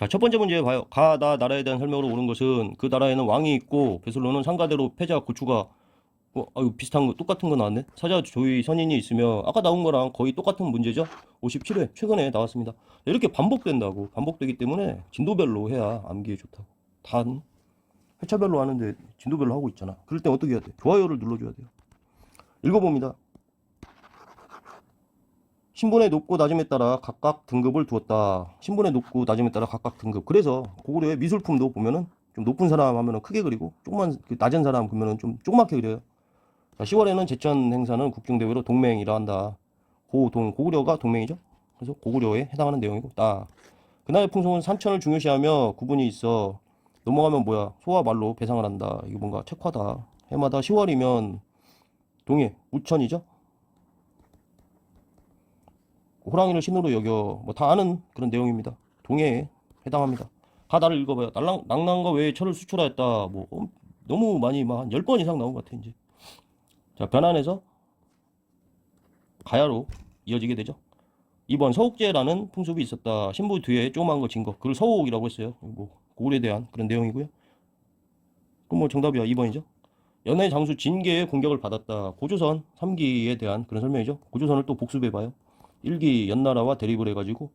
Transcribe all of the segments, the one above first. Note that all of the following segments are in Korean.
자, 첫 번째 문제 봐요. 가나 나라에 대한 설명으로 옳은 것은 그 나라에는 왕이 있고 배설로는 상가대로 패자 고추가 아유 비슷한 거 똑같은 거 나왔네. 사자 조의 선인이 있으며 아까 나온 거랑 거의 똑같은 문제죠. 57회 최근에 나왔습니다. 이렇게 반복된다고 반복되기 때문에 진도별로 해야 암기에 좋다고. 단 회차별로 하는데 진도별로 하고 있잖아. 그럴 땐 어떻게 해야 돼? 좋아요를 눌러줘야 돼요. 읽어봅니다. 신분의 높고 낮음에 따라 각각 등급을 두었다. 신분의 높고 낮음에 따라 각각 등급. 그래서 고구려의 미술품도 보면은 좀 높은 사람 하면은 크게 그리고 조그만 낮은 사람 보면은 좀 조그맣게 그려요. 자, 10월에는 제천 행사는 국경대회로 동맹이라 한다. 고구려가 동맹이죠. 그래서 고구려에 해당하는 내용이고 딱. 그날의 풍속은 산천을 중요시하며 구분이 있어. 넘어가면 뭐야? 소와 말로 배상을 한다. 이거 뭔가 책화다. 해마다 10월이면 동해 우천이죠. 호랑이를 신으로 여겨 뭐 다 아는 그런 내용입니다. 동해에 해당합니다. 가다를 읽어봐요. 낙랑과 외에 철을 수출하였다. 뭐 너무 많이 막 한 10번 이상 나온 것 같아 이제. 자, 변환해서 가야로 이어지게 되죠. 2번 서옥제라는 풍습이 있었다. 신부 뒤에 조그만 거 진 거. 그걸 서옥이라고 했어요. 뭐 고을에 대한 그런 내용이고요. 그럼 뭐 정답이야. 2번이죠. 연해 장수 진계의 공격을 받았다. 고조선 3기에 대한 그런 설명이죠. 고조선을 또 복습해봐요. 1기 연나라와 대립을 해가지고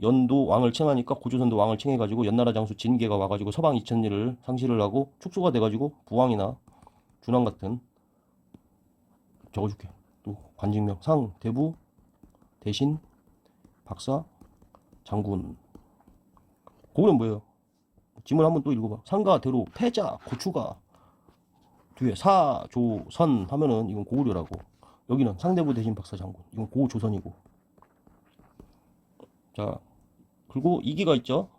연도 왕을 칭하니까 고조선도 왕을 칭해가지고 연나라 장수 진계가 와가지고 서방 이천리를 상실을 하고 축소가 돼가지고 부왕이나 준왕 같은 적어줄게. 또 관직명 상 대부 대신 박사 장군. 그거는 뭐예요? 지문 한번 또 읽어봐. 상가 대로 패자 고추가 뒤에 사 조 선 하면은 이건 고구려라고. 여기는 상대부 대신 박사 장군. 이건 고조선이고. 자, 그리고 이기가 있죠.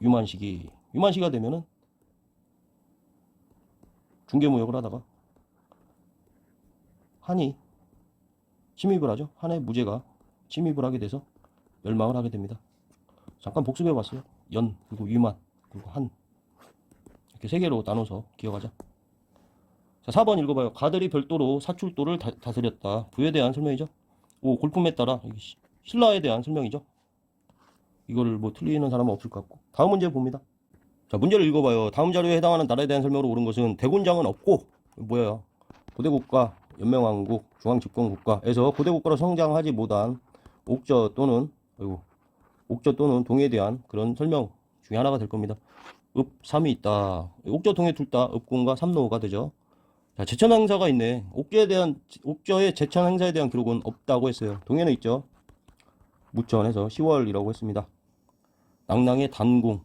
유만시기. 유만시기가 되면은 중개무역을 하다가 한이 침입을 하죠. 한의 무제가 침입을 하게 돼서 멸망을 하게 됩니다. 잠깐 복습해 봤어요. 연 그리고 유만 그리고 한 이렇게 세 개로 나눠서 기억하자. 자, 4번 읽어봐요. 가들이 별도로 사출도를 다스렸다. 부에 대한 설명이죠. 오, 골품에 따라 신라에 대한 설명이죠. 이거를 뭐 틀리는 사람은 없을 것 같고. 다음 문제 봅니다. 자, 문제를 읽어봐요. 다음 자료에 해당하는 나라에 대한 설명으로 옳은 것은 대군장은 없고 뭐야? 고대국가, 연맹왕국, 중앙집권국가에서 고대국가로 성장하지 못한 옥저 또는 동해에 대한 그런 설명 중에 하나가 될 겁니다. 읍삼이 있다. 옥저, 동해 둘 다 읍군과 삼노가 되죠. 자, 제천 행사가 있네. 옥저의 제천 행사에 대한 기록은 없다고 했어요. 동해는 있죠. 무천에서 10월이라고 했습니다. 낭낭의 단궁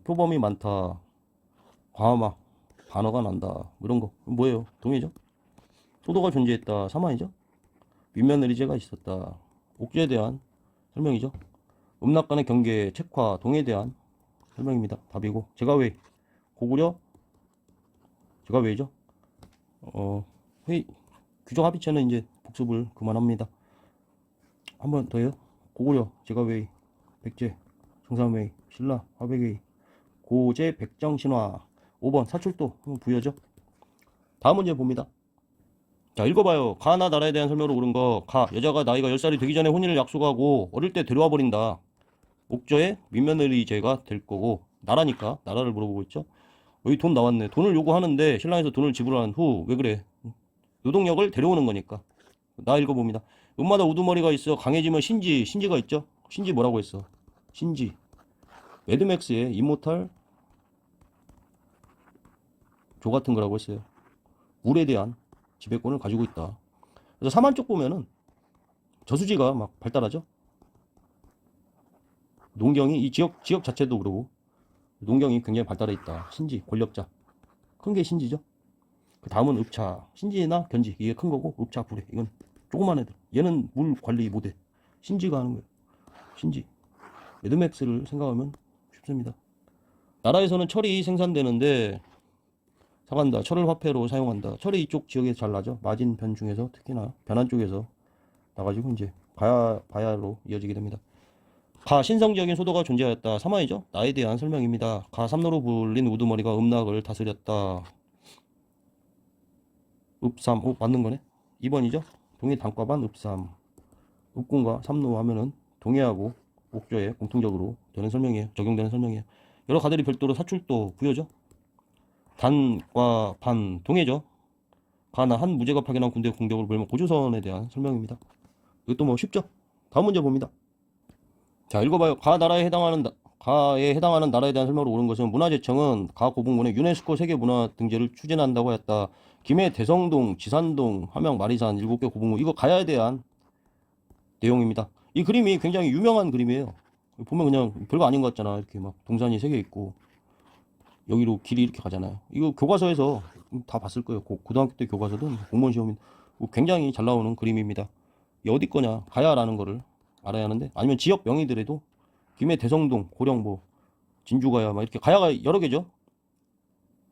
표범이 많다. 과막 반어가 난다. 뭐 이런 거 뭐예요? 동해죠. 소도가 존재했다. 사만이죠. 민면의리제가 있었다. 옥저에 대한 설명이죠. 음락간의 경계 책화 동해에 대한 설명입니다. 답이고 제가 왜 고구려 제가 왜죠? 회의 규정 합의체는 이제 복습을 그만합니다. 한 번 더요. 고구려 제가 왜 백제 정삼회 신라 화백의 고제 백정신화 5번 사출도 부여죠. 다음 문제 봅니다. 자, 읽어봐요. 가나 나라에 대한 설명으로 옳은 거. 여자가 나이가 10살이 되기 전에 혼인을 약속하고 어릴 때 데려와 버린다. 옥저의 민며느리제가 될 거고 나라니까 나라를 물어보고 있죠. 여기 돈 나왔네. 돈을 요구하는데 신랑에서 돈을 지불한 후 왜 그래? 노동력을 데려오는 거니까. 나 읽어봅니다. 음마다 우두머리가 있어 강해지면 신지가 있죠. 신지 뭐라고 했어? 신지 매드맥스의 이모탈 조 같은 거라고 했어요. 물에 대한 지배권을 가지고 있다. 그래서 사만 쪽 보면은 저수지가 막 발달하죠. 농경이 이 지역 자체도 그러고 농경이 굉장히 발달해 있다. 신지 권력자 큰 게 신지죠. 그 다음은 읍차 신지나 견지 이게 큰 거고 읍차 불에 이건 조그만 애들 얘는 물 관리 못해. 신지가 하는 거예요. 신지 매드맥스를 생각하면 쉽습니다. 나라에서는 철이 생산되는데 사간다. 철을 화폐로 사용한다. 철이 이쪽 지역에 잘 나죠. 마진변 중에서 특히나 변환 쪽에서 나가지고 이제 바야로 이어지게 됩니다. 신성적인 소도가 존재하였다. 사마이죠. 나에 대한 설명입니다. 삼노로 불린 우두머리가 음락을 다스렸다. 읍삼 맞는 거네. 2번이죠. 동해 단과반 읍삼 읍군과 삼노 하면은 동해하고 옥조에 공통적으로 되는 설명이에요. 적용되는 설명이에요. 여러 가들이 별도로 사출도 부여죠. 단과 반 동해죠. 가나 한 무제가 파견한 군대 공격으로 벌면 고조선에 대한 설명입니다. 이것도 뭐 쉽죠. 다음 문제 봅니다. 자, 읽어봐요. 가에 해당하는 나라에 대한 설명으로 옳은 것은 문화재청은 가 고북문에 유네스코 세계문화 등재를 추진한다고 했다. 김해 대성동, 지산동, 함양 마리산 7개 고북문, 이거 가야에 대한 내용입니다. 이 그림이 굉장히 유명한 그림이에요. 보면 그냥 별거 아닌 것 같잖아. 이렇게 막 동산이 3개 있고 여기로 길이 이렇게 가잖아요. 이거 교과서에서 다 봤을 거예요. 고등학교 때 교과서든 공무원 시험인 굉장히 잘 나오는 그림입니다. 이 어디 거냐 가야라는 거를 알아야 하는데, 아니면 지역 명의들에도 김해 대성동, 고령 뭐 진주가야 막 이렇게 가야가 여러 개죠.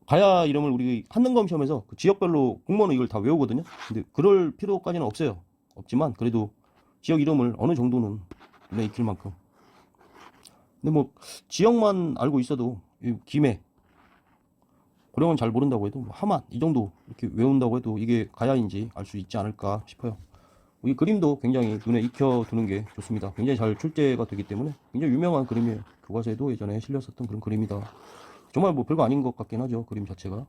가야 이름을 우리 한능검 시험에서 그 지역별로 공무원은 이걸 다 외우거든요. 근데 그럴 필요까지는 없어요. 없지만 그래도 지역 이름을 어느 정도는 눈에 익힐 만큼. 근데 뭐 지역만 알고 있어도 김해, 고령은 잘 모른다고 해도 뭐 하만 이 정도 이렇게 외운다고 해도 이게 가야인지 알 수 있지 않을까 싶어요. 이 그림도 굉장히 눈에 익혀두는 게 좋습니다. 굉장히 잘 출제가 되기 때문에 굉장히 유명한 그림이에요. 교과서에도 예전에 실렸었던 그런 그림이다. 정말 뭐 별거 아닌 것 같긴 하죠. 그림 자체가.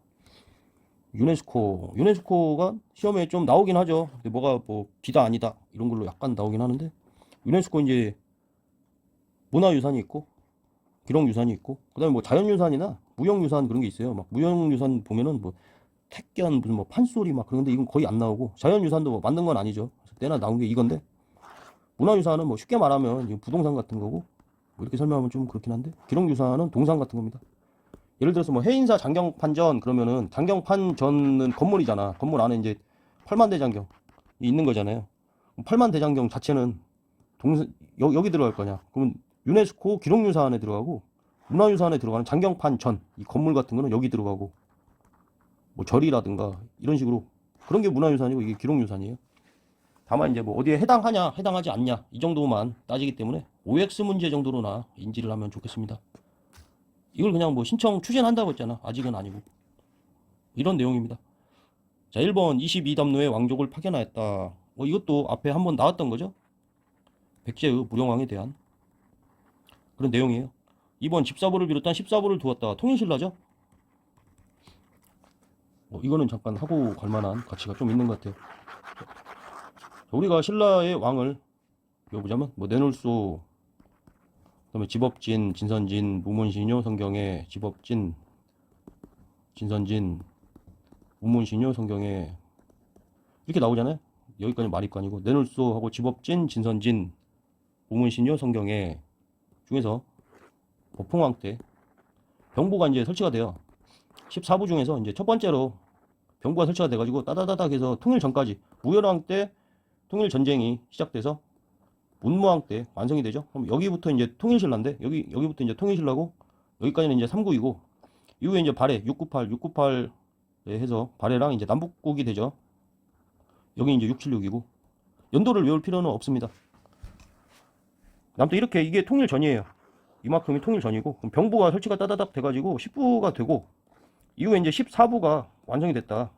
유네스코가 시험에 좀 나오긴 하죠. 근데 뭐가 뭐 기다 아니다 이런 걸로 약간 나오긴 하는데, 유네스코 이제 문화유산이 있고 기록유산이 있고 그다음에 뭐 자연유산이나 무형유산 그런 게 있어요. 막 무형유산 보면은 뭐 택견 무슨 뭐 판소리 막 그런데 이건 거의 안 나오고, 자연유산도 뭐 만든 건 아니죠. 그래서 때나 나온 게 이건데, 문화유산은 뭐 쉽게 말하면 부동산 같은 거고, 뭐 이렇게 설명하면 좀 그렇긴 한데, 기록유산은 동산 같은 겁니다. 예를 들어서 뭐 해인사 장경판전 그러면은 장경판전은 건물이잖아. 건물 안에 이제 팔만대장경이 있는 거잖아요. 팔만대장경 자체는 여기 들어갈 거냐? 그러면 유네스코 기록유산에 들어가고 문화유산에 들어가는 장경판전 이 건물 같은 거는 여기 들어가고, 뭐 절이라든가 이런 식으로 그런 게 문화유산이고 이게 기록유산이에요. 다만 이제 뭐 어디에 해당하냐 해당하지 않냐 이 정도만 따지기 때문에 OX 문제 정도로나 인지를 하면 좋겠습니다. 이걸 그냥 뭐 신청 추진한다고 했잖아. 아직은 아니고. 이런 내용입니다. 자, 1번 22담로의 왕족을 파견하였다. 이것도 앞에 한번 나왔던 거죠. 백제의 무령왕에 대한 그런 내용이에요. 2번 집사부를 비롯한 14부를 두었다. 통일신라죠. 이거는 잠깐 하고 갈 만한 가치가 좀 있는 것 같아요. 우리가 신라의 왕을 보자면 뭐 내놀소, 그다음에 집업진, 진선진, 무문신효 성경에 집업진, 진선진, 무문신효 성경에 이렇게 나오잖아요. 여기까지 말입관이고, 내놀소하고 집업진, 진선진, 무문신효 성경에 중에서 보풍왕 때 병부가 이제 설치가 돼요. 14부 중에서 이제 첫 번째로 병부가 설치가 돼가지고 따다다닥 해서 통일 전까지, 무열왕 때 통일 전쟁이 시작돼서 문무왕 때 완성이 되죠. 그럼 여기부터 이제 통일신라인데, 여기부터 이제 통일신라고, 여기까지는 이제 3국이고, 이후에 이제 발해 698에 해서 발해랑 이제 남북국이 되죠. 여기 이제 676이고, 연도를 외울 필요는 없습니다. 아무튼 이렇게 이게 통일 전이에요. 이만큼이 통일 전이고, 그럼 병부가 설치가 따다닥 돼가지고 10부가 되고, 이후에 이제 14부가 완성이 됐다.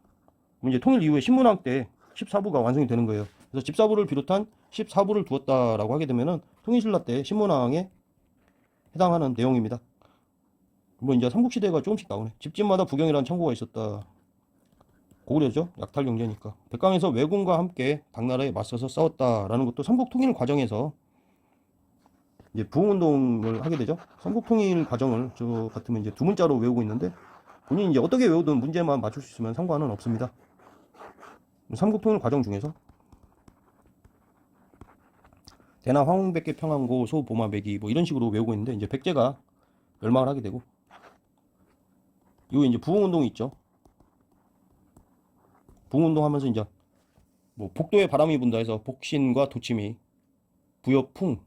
그럼 이제 통일 이후에 신문왕 때 14부가 완성이 되는 거예요. 그래서 집사부를 비롯한 14부를 두었다라고 하게 되면은 통일신라 때 신문왕에 해당하는 내용입니다. 뭐 이제 삼국시대가 조금씩 나오네. 집집마다 부경이라는 창고가 있었다. 고구려죠. 약탈 경제니까. 백강에서 왜군과 함께 당나라에 맞서서 싸웠다라는 것도 삼국 통일 과정에서 이제 부흥운동을 하게 되죠. 삼국 통일 과정을 저 같으면 이제 두 문자로 외우고 있는데, 본인이 이제 어떻게 외우든 문제만 맞출 수 있으면 상관은 없습니다. 삼국 통일 과정 중에서 대나 황웅백개 평안고 소보마백이 뭐 이런 식으로 외우고 있는데, 이제 백제가 멸망을 하게 되고, 이후에 이제 부흥운동이 있죠. 부흥운동 하면서 이제 뭐 복도에 바람이 분다 해서 복신과 도침이 부여풍,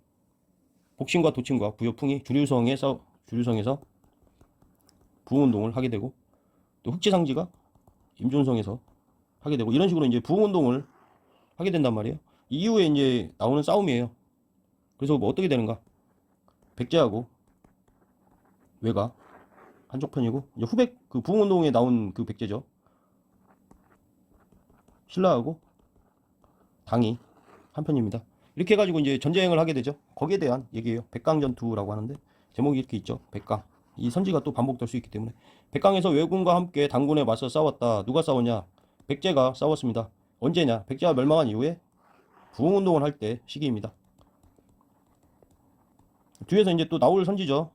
복신과 도침과 부여풍이 주류성에서 부흥운동을 하게 되고, 또 흑지상지가 임종성에서 하게 되고, 이런 식으로 이제 부흥운동을 하게 된단 말이에요. 이후에 이제 나오는 싸움이에요. 그래서 뭐 어떻게 되는가? 백제하고 왜가 한쪽 편이고, 이제 후백 그 부흥운동에 나온 그 백제죠. 신라하고 당이 한 편입니다. 이렇게 해가지고 이제 전쟁을 하게 되죠. 거기에 대한 얘기예요. 백강전투라고 하는데 제목이 이렇게 있죠. 백강. 이 선지가 또 반복될 수 있기 때문에 백강에서 왜군과 함께 당군에 맞서 싸웠다. 누가 싸웠냐? 백제가 싸웠습니다. 언제냐? 백제가 멸망한 이후에 부흥운동을 할 때 시기입니다. 뒤에서 이제 또 나올 선지죠.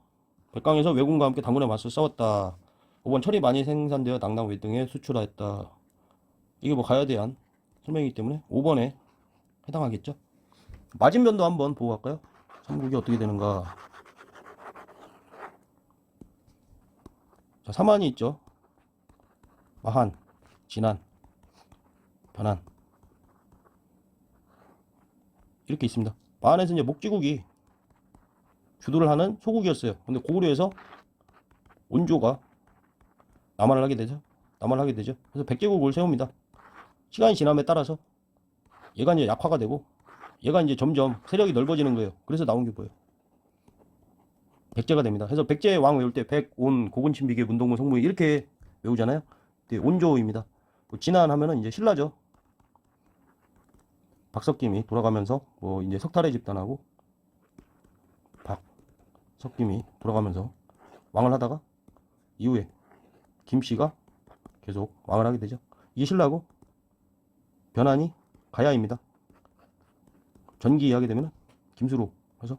백강에서 왜군과 함께 당군에 맞서 싸웠다. 5번 철이 많이 생산되어 당당 외등에 수출하였다. 이게 뭐 가야 대한 설명이기 때문에 5번에 해당하겠죠. 맞은편도 한번 보고 갈까요? 삼국이 어떻게 되는가. 자, 사만이 있죠. 마한, 진안, 변한 이렇게 있습니다. 마한에서 이제 목지국이 주도를 하는 소국이었어요. 근데 고구려에서 온조가 남한을 하게 되죠. 남한을 하게 되죠. 그래서 백제국을 세웁니다. 시간이 지남에 따라서 얘가 이제 약화가 되고 얘가 이제 점점 세력이 넓어지는 거예요. 그래서 나온 게 뭐예요? 백제가 됩니다. 그래서 백제 왕 외울 때 백, 온, 고군침, 비계, 문동문, 성무 이렇게 외우잖아요. 네, 온조입니다. 진안 하면은 이제 신라죠. 박석김이 돌아가면서 뭐 이제 석탈의 집단하고 박석김이 돌아가면서 왕을 하다가 이후에 김씨가 계속 왕을 하게 되죠. 이게 신라고 변한이 가야입니다. 전기 하게 되면 김수로 해서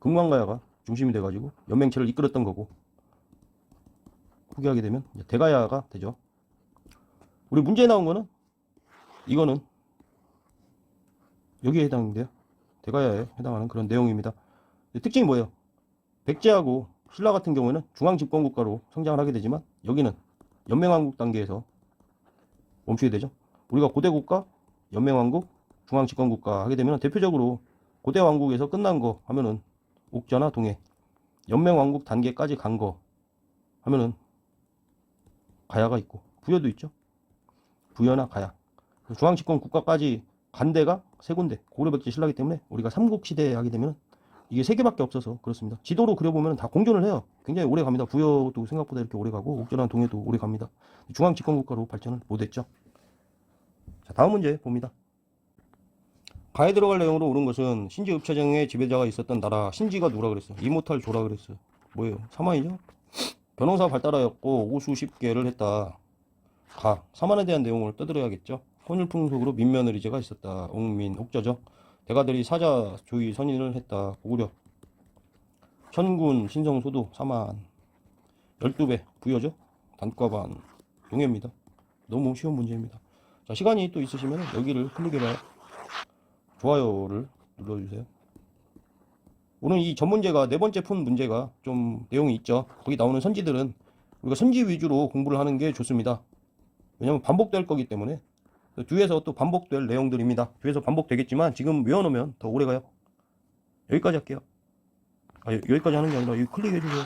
금관가야가 중심이 돼가지고 연맹체를 이끌었던 거고 후기하게 되면 대가야가 되죠. 우리 문제에 나온 거는 이거는 여기에 해당인데요. 대가야에 해당하는 그런 내용입니다. 특징이 뭐예요? 백제하고 신라 같은 경우에는 중앙집권국가로 성장을 하게 되지만 여기는 연맹왕국 단계에서 멈추게 되죠. 우리가 고대국가, 연맹왕국, 중앙집권국가 하게 되면 대표적으로 고대왕국에서 끝난 거 하면은 옥저나 동해, 연맹왕국 단계까지 간 거 하면은 가야가 있고 부여도 있죠. 부여나 가야. 중앙집권국가까지 간 데가 세 군데, 고려, 백제, 신라기 때문에 우리가 삼국시대에 하게 되면 이게 세 개밖에 없어서 그렇습니다. 지도로 그려보면 다 공존을 해요. 굉장히 오래 갑니다. 부여도 생각보다 이렇게 오래 가고 옥저나 동해도 오래 갑니다. 중앙집권국가로 발전을 못했죠. 자, 다음 문제 봅니다. 가에 들어갈 내용으로 옳은 것은 신지 읍차정의 지배자가 있었던 나라. 신지가 누구라 그랬어요? 이모탈 조라 그랬어요. 뭐예요? 사만이죠? 변호사 발달하였고 오수 10개를 했다. 가. 사만에 대한 내용을 떠들어야겠죠. 혼율풍속으로 민면 의리제가 있었다. 옥민, 옥저죠. 대가들이 사자 조의 선인을 했다. 고구려. 천군, 신성, 소도, 사만. 12배 부여죠. 단과반 동해입니다. 너무 쉬운 문제입니다. 자, 시간이 또 있으시면 여기를 클릭해봐요. 좋아요를 눌러주세요. 오늘 이 전 문제가 네 번째 푼 문제가 좀 내용이 있죠. 거기 나오는 선지들은 우리가 선지 위주로 공부를 하는 게 좋습니다. 왜냐면 반복될 거기 때문에. 뒤에서 또 반복될 내용들입니다. 뒤에서 반복되겠지만 지금 외워놓으면 더 오래 가요. 여기까지 할게요. 여기까지 하는 게 아니라 여기 클릭해주세요.